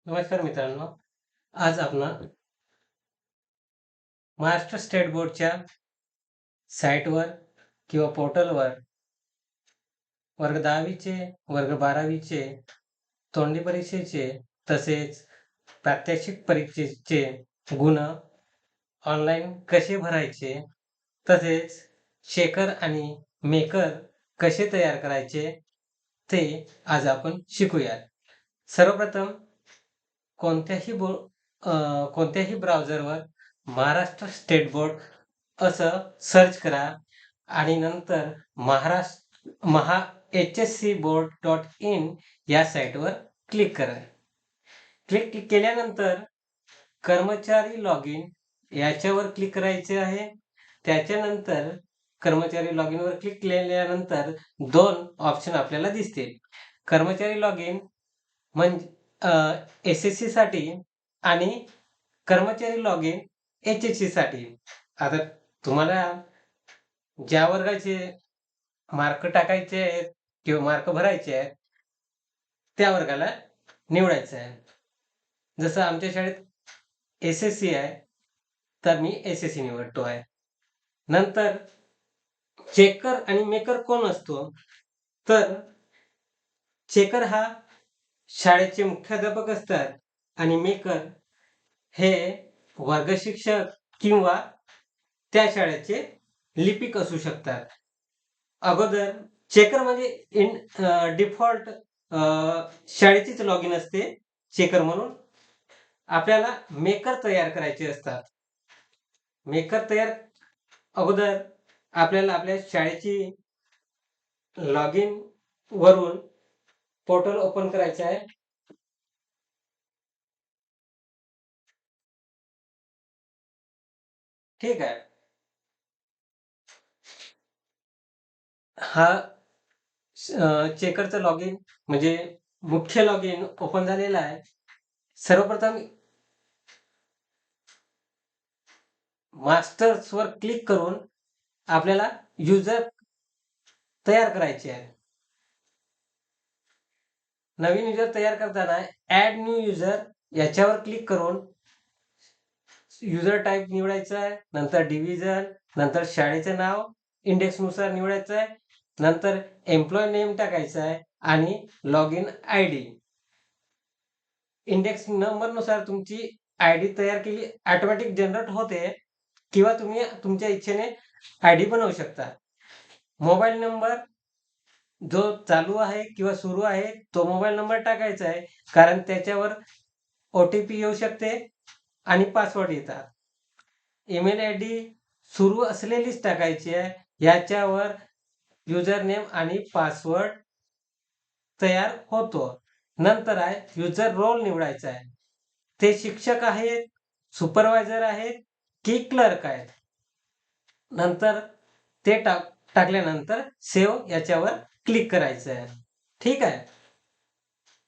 नमस्कार मित्रांनो. आज आपण महाराष्ट्र स्टेट बोर्डच्या साईटवर किंवा पोर्टलवर वर्ग 10वीचे, वर्ग 12वीचे, तोंडी परीक्षेचे तसेच प्रात्यक्षिक परीक्षेचे गुण ऑनलाईन कसे भरायचे, तसेच शेकर आणि मेकर कसे तयार करायचे ते आज आपण शिकूयात. सर्वप्रथम कोणत्याही कोणत्याही ब्राउझरवर महाराष्ट्र स्टेट बोर्ड असं सर्च करा आणि नंतर महा hscboard.in या साईटवर क्लिक करा. क्लिक केल्यानंतर कर्मचारी लॉग इन याच्यावर क्लिक करायचे आहे. त्याच्यानंतर कर्मचारी लॉग इनवर क्लिक केल्यानंतर दोन ऑप्शन आपल्याला दिसतील. कर्मचारी लॉग इन म्हणजे SSC साठी आणि कर्मचारी लॉग इन HSC साठी. आता तुम्हाला ज्या वर्गाचे मार्क टाकायचे आहेत किंवा मार्क भरायचे आहेत त्या वर्गाला निवडायचं आहे. जसं आमच्या शाळेत SSC आहे तर मी SSC निवडतो आहे. नंतर चेकर आणि मेकर कोण असतो, तर चेकर हा शाळेचे मुख्याध्यापक असतात आणि मेकर हे वर्ग शिक्षक किंवा त्या शाळेचे लिपिक असू शकतात. अगोदर चेकर म्हणजे डिफॉल्ट शाळेचीच लॉग इन असते चेकर म्हणून. आपल्याला मेकर तयार करायचे असतात. मेकर तयार अगोदर आपल्याला आपल्या शाळेची लॉग इन वरून पोर्टल ओपन करायचं आहे. ठीक आहे. हा चेकरचं लॉग इन म्हणजे मुख्य लॉग इन ओपन झालेला आहे. सर्वप्रथम मास्टर्सवर क्लिक करून आपल्याला युजर तयार करायचे आहे. नवीन युजर तयार करताना ऍड न्यू युजर याच्यावर क्लिक करून युजर टाईप निवडायचं आहे. नंतर डिव्हिजन, नंतर शाळेचं नाव इंडेक्सनुसार निवडायचं आहे. नंतर एम्प्लॉय नेम टाकायचं आहे आणि लॉग इन ID इंडेक्स नंबरनुसार तुमची ID तयार केली ऑटोमॅटिक जनरेट होते किंवा तुम्ही तुमच्या इच्छेने ID बनवू शकता. मोबाईल नंबर जो चालू आहे किंवा सुरू आहे तो मोबाईल नंबर टाकायचा आहे, कारण त्याच्यावर OTP येऊ शकते आणि पासवर्ड येतात. ईमेल ID सुरू असलेलीच टाकायची आहे. याच्यावर युजर नेम आणि पासवर्ड तयार होतो. नंतर आहे युजर रोल निवडायचा आहे. ते शिक्षक आहेत, सुपरवायझर आहेत की क्लर्क आहेत. नंतर ते टाकल्यानंतर सेव्ह याच्यावर क्लिक करायचं आहे. ठीक आहे.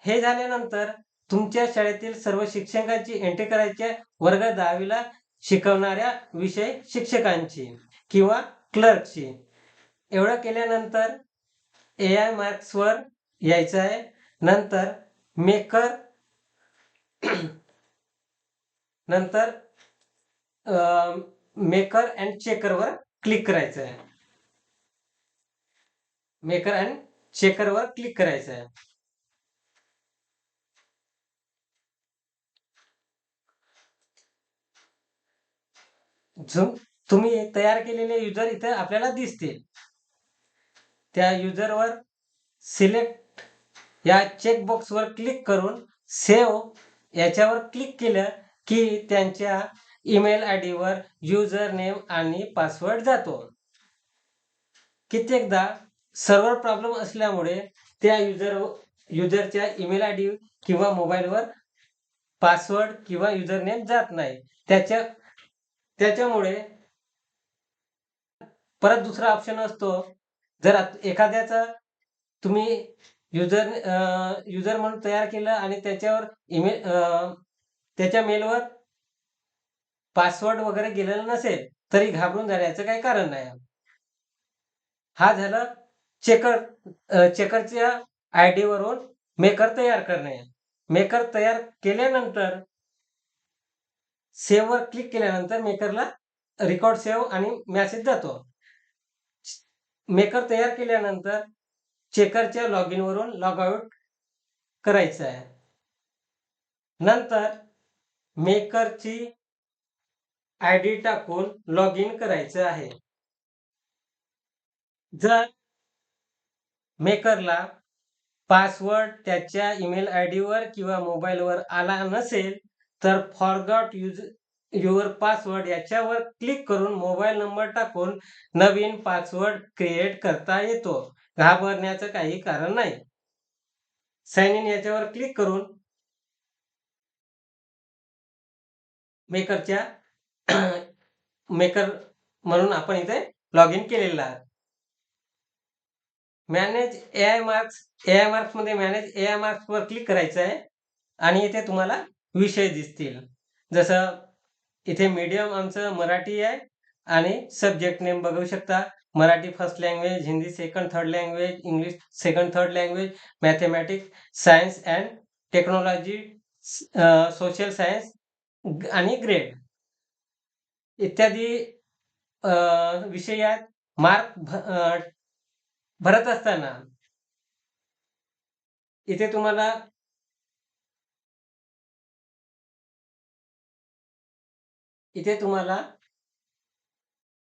हे झाल्यानंतर तुमच्या शाळेतील सर्व शिक्षकांची एंट्री करायची आहे. वर्ग 10वीला शिकवणाऱ्या विषय शिक्षकांची किंवा क्लर्कची. एवढं केल्यानंतर AI मार्क्सवर यायचं आहे. नंतर मेकर नंतर मेकर अँड चेकरवर क्लिक करायचं आहे. मेकर अँड चेकरवर क्लिक करायचं आहे. तुम्ही तयार केलेले युजर इथे आपल्याला दिसतील. त्या युजरवर सिलेक्ट या चेकबॉक्सवर क्लिक करून सेव्ह याच्यावर क्लिक केलं की त्यांच्या ईमेल ID वर युजर नेम आणि पासवर्ड जातो. कित्येकदा सर्व्हर प्रॉब्लेम असल्यामुळे त्या युजरच्या ईमेल ID किंवा मोबाईलवर पासवर्ड किंवा युजर नेम जात नाही. त्याच्यामुळे परत दुसरा ऑप्शन असतो. जर एखाद्याचा तुम्ही युजर म्हणून तयार केलं आणि त्याच्यावर ईमेल त्याच्या मेलवर पासवर्ड वगैरे गेलेला नसेल तरी घाबरून जाण्याचं काही कारण नाही. हा झाला चेकरच्या ID वरून मेकर तयार करणे. मेकर तयार केल्यानंतर सेव्हवर क्लिक केल्यानंतर मेकरला रेकॉर्ड सेव्ह आणि मेसेज जातो. मेकर तयार केल्यानंतर चेकरच्या लॉग वरून लॉग आउट करायचं आहे. नंतर मेकरची आयडी टाकून लॉग इन करायचं आहे. जर मेकरला पासवर्ड त्याच्या ईमेल आयडीवर किंवा मोबाईलवर आला नसेल तर फॉरगॉट युअर पासवर्ड याच्यावर क्लिक करून मोबाईल नंबर टाकून नवीन पासवर्ड क्रिएट करता येतो. घाबरण्याचं काही कारण नाही. साइन इन याच्यावर क्लिक करून मेकरच्या मेकर म्हणून आपण इथे लॉग इन केलेला आहे. मॅनेज एआय मार्क्स मध्ये मॅनेज एआय मार्क्सवर क्लिक करायचं आहे आणि इथे तुम्हाला विषय दिसतील. जसं इथे मीडियम आमचं मराठी आहे आणि सब्जेक्ट नेम बघू शकता. Marathi first language, Hindi second third language, English second third language, mathematics, science and technology, social science आणि ग्रेड इत्यादी विषय आहेत. मार्क भरत असताना इथे तुम्हाला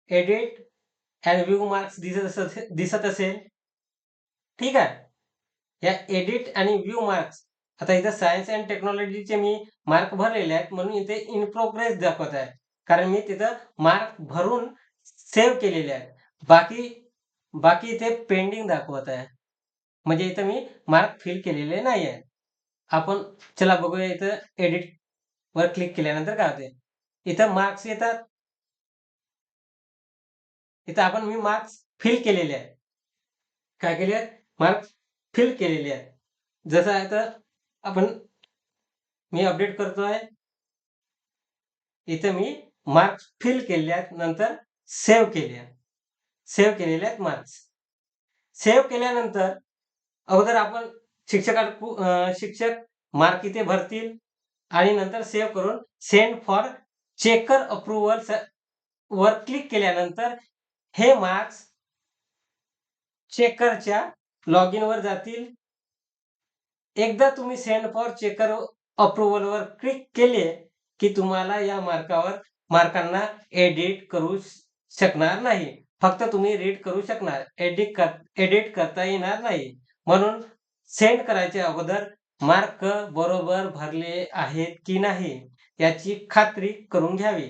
एडिट अँड व्ह्यू मार्क्स दिसत असेल. ठीक आहे. या एडिट आणि व्ह्यू मार्क्स आता इथं सायन्स अँड टेक्नॉलॉजीचे मी मार्क भरलेले आहेत म्हणून इथे इन प्रोग्रेस दाखवत आहे. कारण मी तिथं मार्क भरून सेव्ह केलेले आहेत. बाकी इथे पेंडिंग दाखवत आहे. म्हणजे इथं मी मार्क फिल केलेले नाही आहे. आपण चला बघूया इथं एडिट वर क्लिक केल्यानंतर काय होते. इथं मार्क्स येतात. इथं आपण मी मार्क्स फिल केलेले आहेत. काय केले आहेत? मार्क्स फिल केलेले आहेत. जसं आहे तर आपण मी अपडेट करतोय. इथे मी मार्क्स फिल केले आहेत. नंतर सेव्ह केले आहेत. सेव्ह केलेले आहेत मार्क्स. सेव्ह केल्यानंतर अगोदर आपण शिक्षक मार्क इथे भरतील आणि नंतर सेव्ह करून सेंड फॉर चेकर अप्रुव्हल वर क्लिक केल्यानंतर हे मार्क्स चेकरच्या लॉग इन वर जातील. एकदा तुम्ही सेंड फॉर चेकर अप्रुव्हल वर क्लिक केले की तुम्हाला या मार्कांना एडिट करू शकणार नाही. फक्त तुम्ही रीड करू शकणार. एडिट करता येणार नाही. म्हणून सेंड करायच्या अगोदर मार्क बरोबर भरले आहेत की नाही याची खात्री करून घ्यावी.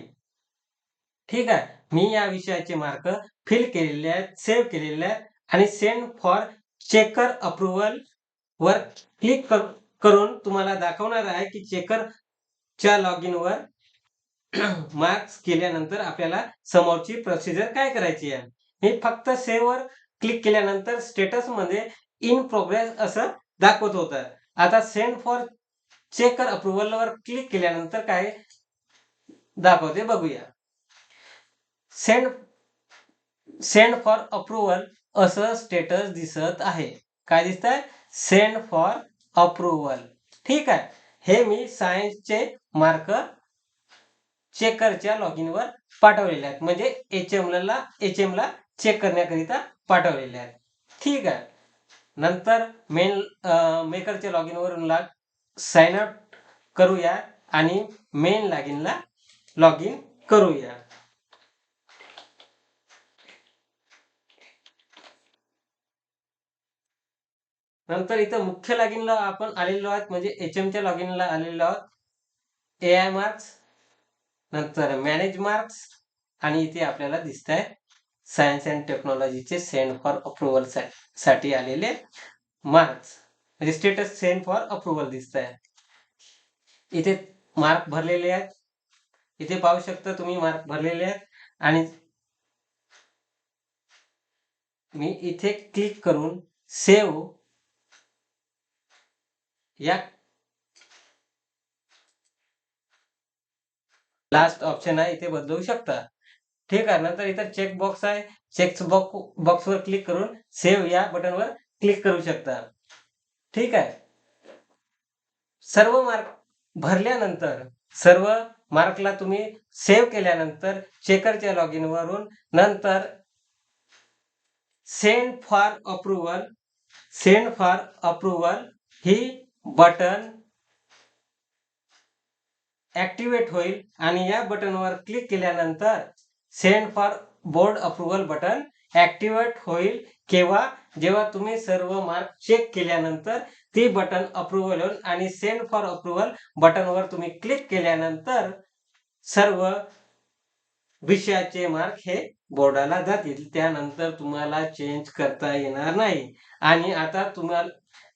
ठीक आहे. मी या विषयाचे मार्क फिल केलेले आहेत, सेव्ह केलेले आहेत आणि सेंड फॉर चेकर अप्रुव्हल वर क्लिक करून तुम्हाला दाखवणार आहे की चेकरच्या लॉग इन वर मार्क्स केल्यानंतर आपल्याला समोरची प्रोसिजर काय करायची आहे. मी फक्त सेव्ह वर क्लिक केल्यानंतर स्टेटस मध्ये इन प्रोग्रेस असं दाखवत होतं. आता सेंड फॉर चेकर अप्रुव्हल वर क्लिक केल्यानंतर काय दाखवते बघूया. सेंड फॉर अप्रुव्हल असं स्टेटस दिसत आहे. काय दिसत आहे? Send for approval. ठीक आहे. हे मी सायन्सचे मार्क चेकरच्या लॉग इन वर पाठवलेले आहेत. म्हणजे एच एम ला चेक करण्याकरिता पाठवलेले आहेत. ठीक आहे. नंतर मेकरच्या लॉग इन वरून साइन अप करूया आणि मेन लॉगिनला लॉग इन करूया. नंतर इथं मुख्य लॉगिनला आपण आलेलो आहोत. म्हणजे एचएमच्या लॉगिनला आलेलो आहोत. एआय मार्क्स, नंतर मॅनेज मार्क्स आणि इथे आपल्याला दिसत आहे सायन्स अँड टेक्नॉलॉजीचे सेंड फॉर अप्रुव्हल साठी आलेले मार्क्स. म्हणजे स्टेटस सेंड फॉर अप्रुव्हल दिसत आहे. इथे मार्क भरलेले आहेत. इथे पाहू शकता तुम्ही मार्क भरलेले आहेत आणि मी इथे क्लिक करून सेव्ह या लास्ट ऑप्शन आहे इथे बदलू शकता. ठीक आहे. नंतर इथं चेक बॉक्स आहे. चेक बॉक्स वर क्लिक करून सेव्ह या बटनवर क्लिक करू शकता. ठीक आहे. सर्व मार्क भरल्यानंतर सर्व मार्कला तुम्ही सेव्ह केल्यानंतर चेकरच्या लॉगिन वरून नंतर send for approval he button activate होईल आणि या बटनवर क्लिक केल्यानंतर send for board approval button activate होईल. केव्हा? जेव्हा तुम्ही सर्व मार्क चेक केल्यानंतर ती बटन अप्रूव्हल होईल आणि सेंड फॉर अप्रूव्हल बटनवर तुम्ही क्लिक केल्यानंतर सर्व विषयाचे मार्क हे बोर्डाला जातील. त्यानंतर तुम्हाला चेंज करता येणार नाही आणि आता तुम्हाला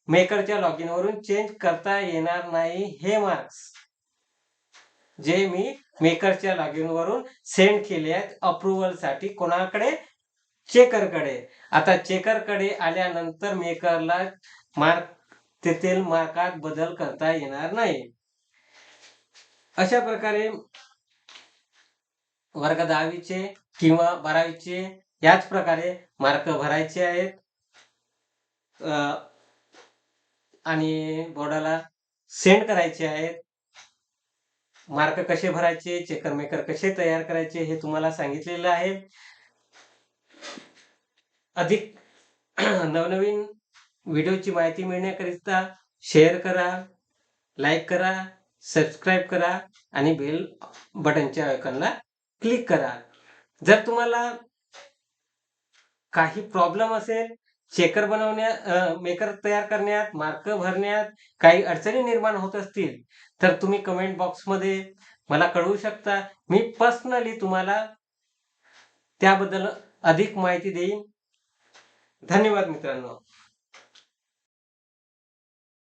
मेकरच्या लॉगिन वरून चेंज करता येणार नाही हे मार्क्स जे मी मेकरच्या लॉगिन वरून सेंड केले आहेत अप्रूव्हल साठी. कोणाकडे? चेकरकडे. आता चेकरकडे आल्यानंतर मेकरला मार्क तेथील मार्कात बदल करता येणार नाही. अशा प्रकारे वर्ग 10वीचे किंवा 12वीचे याच प्रकारे मार्क भरायचे आहेत आणि बोर्डाला सेंड करायचे आहेत. मार्क कसे भरायचे, चेकर मेकर कसे तयार करायचे हे तुम्हाला सांगितलेलं आहे. अधिक नवनवीन व्हिडिओची माहिती मिळण्याकरिता शेअर करा, लाईक करा, सबस्क्राईब करा आणि बेल बटनच्या आयकॉनला क्लिक करा. जर तुम्हाला काही प्रॉब्लेम असेल चेकर मेकर तयार करण्यात, मार्क भरण्यात काही अडचणी निर्माण होत असतील तर तुम्ही कमेंट बॉक्समध्ये मला कळवू शकता. मी पर्सनली तुम्हाला त्याबद्दल अधिक माहिती देईन. धन्यवाद मित्रांनो.